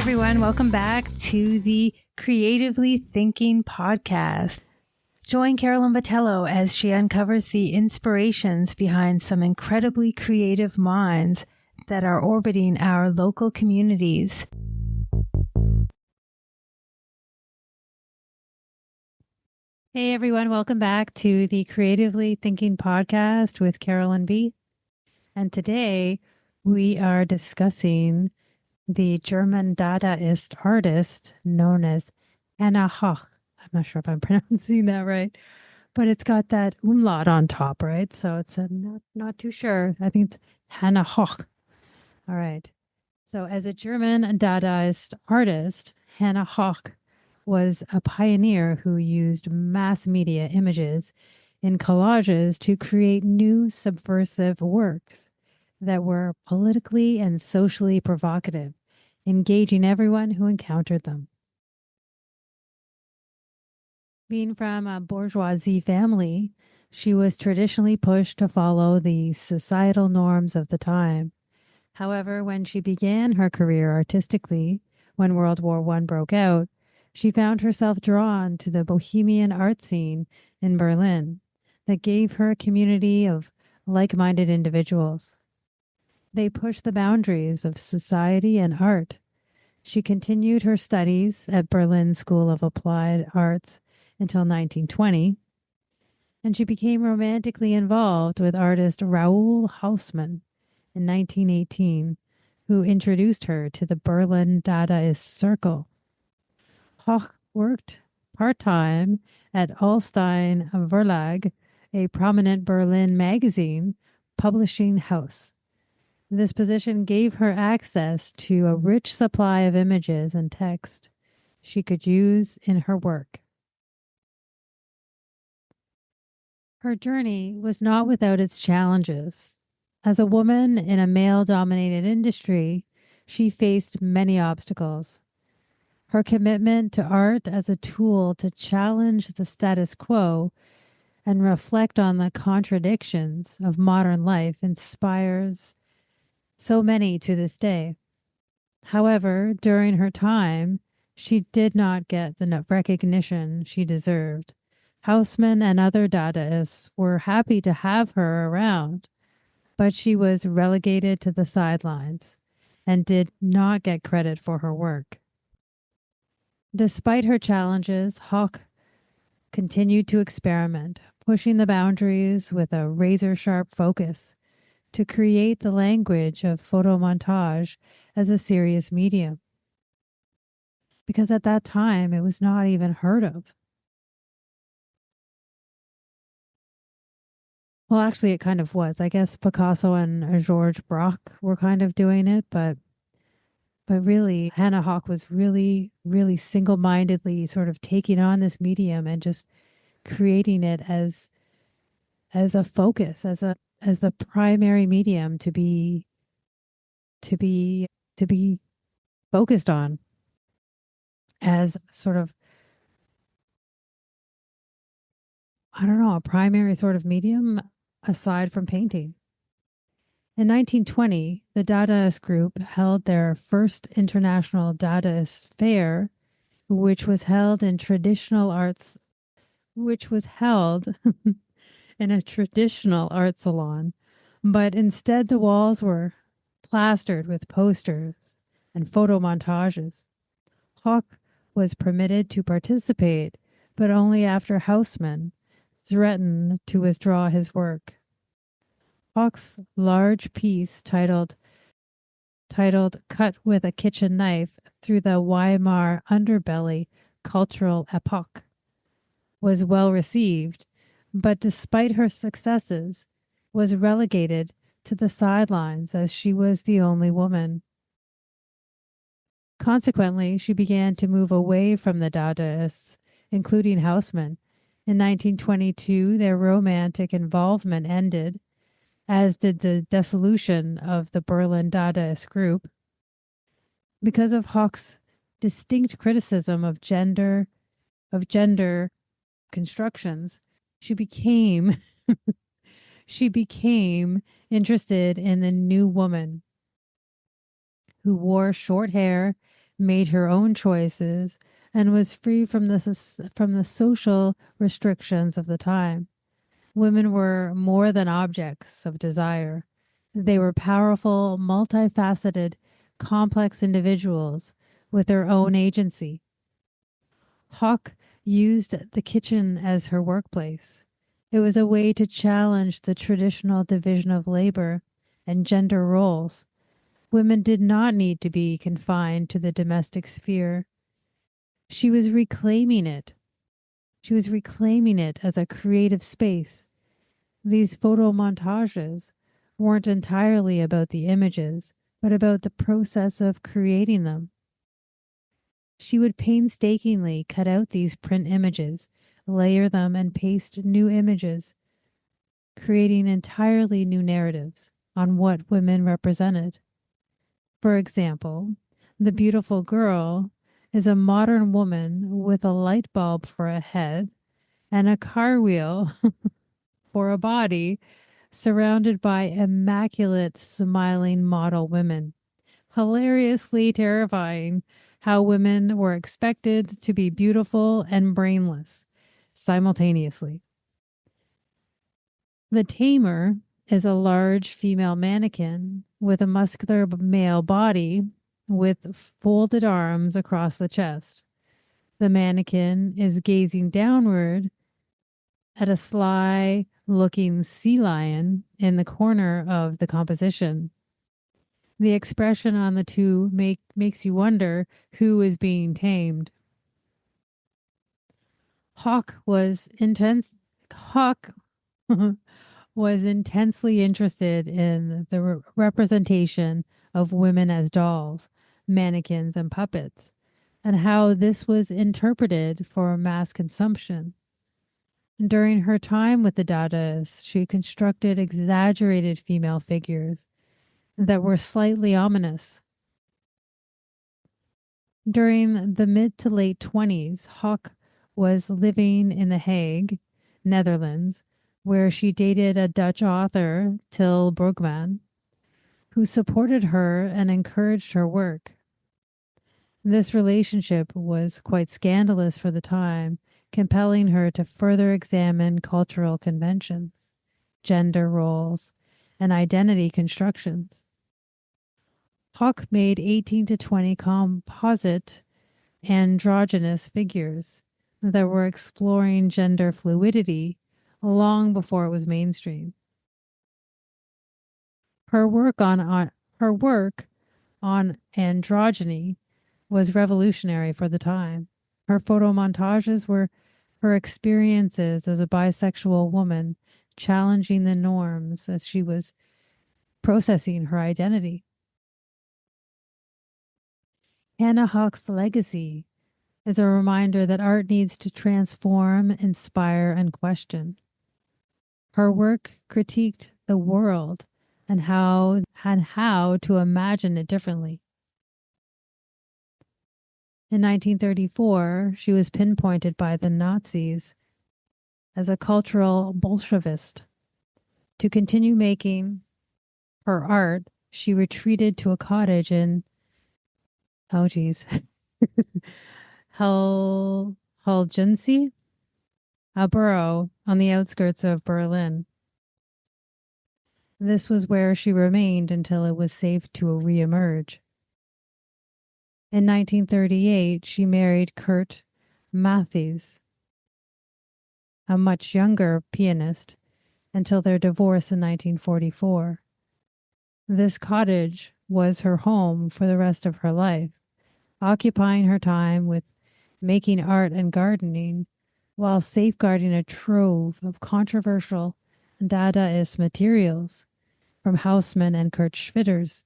everyone. Welcome back to the Creatively Thinking podcast. Join Carolyn Botello as she uncovers the inspirations behind some incredibly creative minds that are orbiting our local communities. Hey everyone, welcome back to the Creatively Thinking podcast with Carolyn B. And today we are discussing the German Dadaist artist known as Höch. I'm not sure if I'm pronouncing that right, but it's got that umlaut on top, right? So it's not too sure. I think it's Höch. All right. So as a German Dadaist artist, Höch was a pioneer who used mass media images in collages to create new subversive works that were politically and socially provocative, engaging everyone who encountered them. Being from a bourgeoisie family, she was traditionally pushed to follow the societal norms of the time. However, when she began her career artistically, when World War I broke out, she found herself drawn to the bohemian art scene in Berlin that gave her a community of like-minded individuals. They pushed the boundaries of society and art. She continued her studies at Berlin School of Applied Arts until 1920, and she became romantically involved with artist Raoul Hausmann in 1918, who introduced her to the Berlin Dadaist circle. Höch worked part-time at Ullstein Verlag, a prominent Berlin magazine publishing house. This position gave her access to a rich supply of images and text she could use in her work. Her journey was not without its challenges. As a woman in a male-dominated industry, she faced many obstacles. Her commitment to art as a tool to challenge the status quo and reflect on the contradictions of modern life inspires so many to this day. However, during her time, she did not get the recognition she deserved. Hausmann and other Dadaists were happy to have her around, but she was relegated to the sidelines and did not get credit for her work. Despite her challenges, Höch continued to experiment, pushing the boundaries with a razor-sharp focus to create the language of photomontage as a serious medium. Because at that time, it was not even heard of. Well, actually, it kind of was. I guess Picasso and George Braque were kind of doing it, but really, Höch was really, really single-mindedly sort of taking on this medium and just creating it as a focus, as the primary medium to be focused on, as sort of, I don't know, a primary sort of medium aside from painting. In 1920, the Dadaist group held their first international Dadaist fair, which was held in a traditional art salon, but instead the walls were plastered with posters and photomontages. Höch was permitted to participate, but only after Hausmann threatened to withdraw his work. Höch's large piece titled Cut with a Kitchen Knife Through the Weimar Underbelly Cultural Epoch was well received, but despite her successes, was relegated to the sidelines as she was the only woman. Consequently, she began to move away from the Dadaists, including Hausmann. In 1922, their romantic involvement ended, as did the dissolution of the Berlin Dadaist group. Because of Höch's distinct criticism of gender constructions, she became interested in the new woman who wore short hair, made her own choices, and was free from the social restrictions of the time. Women were more than objects of desire. They were powerful, multifaceted, complex individuals with their own agency. Hawk used the kitchen as her workplace. It was a way to challenge the traditional division of labor and gender roles. Women did not need to be confined to the domestic sphere. She was reclaiming it. She was reclaiming it as a creative space. These photomontages weren't entirely about the images, but about the process of creating them. She would painstakingly cut out these print images, layer them, and paste new images, creating entirely new narratives on what women represented. For example, the beautiful girl is a modern woman with a light bulb for a head and a car wheel for a body, surrounded by immaculate, smiling model women. Hilariously terrifying how women were expected to be beautiful and brainless simultaneously. The tamer is a large female mannequin with a muscular male body with folded arms across the chest. The mannequin is gazing downward at a sly looking sea lion in the corner of the composition. The expression on the two makes you wonder who is being tamed. Hawk was intense. Hawk was intensely interested in the representation of women as dolls, mannequins, and puppets, and how this was interpreted for mass consumption. During her time with the Dadaists, she constructed exaggerated female figures that were slightly ominous. During the mid to late 20s, Hawk was living in The Hague, Netherlands, where she dated a Dutch author, Til Brugman, who supported her and encouraged her work. This relationship was quite scandalous for the time, compelling her to further examine cultural conventions, gender roles, and identity constructions. Hawk made 18 to 20 composite androgynous figures that were exploring gender fluidity long before it was mainstream. Her work on androgyny was revolutionary for the time. Her photomontages were her experiences as a bisexual woman, challenging the norms as she was processing her identity. Hannah Hawk's legacy is a reminder that art needs to transform, inspire, and question. Her work critiqued the world and how to imagine it differently. In 1934, she was pinpointed by the Nazis as a cultural Bolshevist. To continue making her art, she retreated to a cottage in, oh geez, Hulgensee, a borough on the outskirts of Berlin. This was where she remained until it was safe to reemerge. In 1938, she married Kurt Mathies, a much younger pianist, until their divorce in 1944. This cottage was her home for the rest of her life, occupying her time with making art and gardening while safeguarding a trove of controversial Dadaist materials from Haussmann and Kurt Schwitters,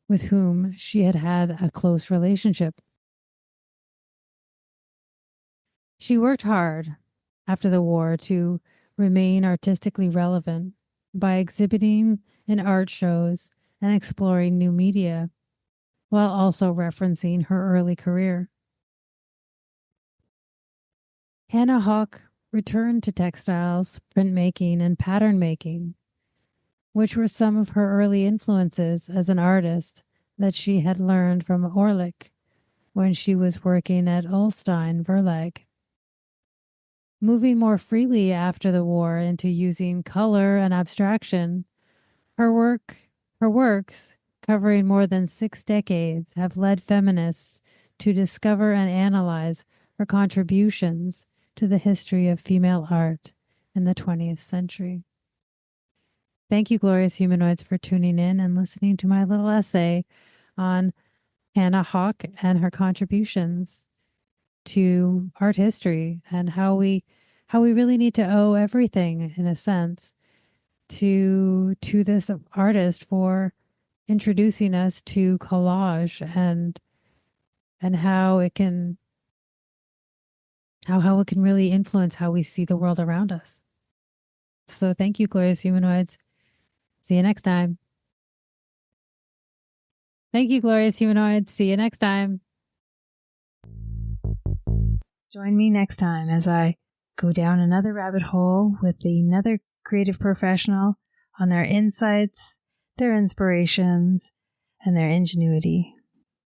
with whom she had had a close relationship. She worked hard after the war to remain artistically relevant by exhibiting in art shows and exploring new media, while also referencing her early career. Hannah Hawk returned to textiles, printmaking, and pattern making, which were some of her early influences as an artist that she had learned from Orlik when she was working at Ulstein Verlag. Moving more freely after the war into using color and abstraction, her works, covering more than 6 decades, have led feminists to discover and analyze her contributions to the history of female art in the 20th century. Thank you, Glorious Humanoids, for tuning in and listening to my little essay on Hannah Höch and her contributions to art history, and how we really need to owe everything, in a sense, to this artist for introducing us to collage and how it can really influence how we see the world around us. So thank you, Glorious Humanoids. See you next time. Thank you, Glorious Humanoids. See you next time. Join me next time as I go down another rabbit hole with another creative professional on their insights, their inspirations, and their ingenuity.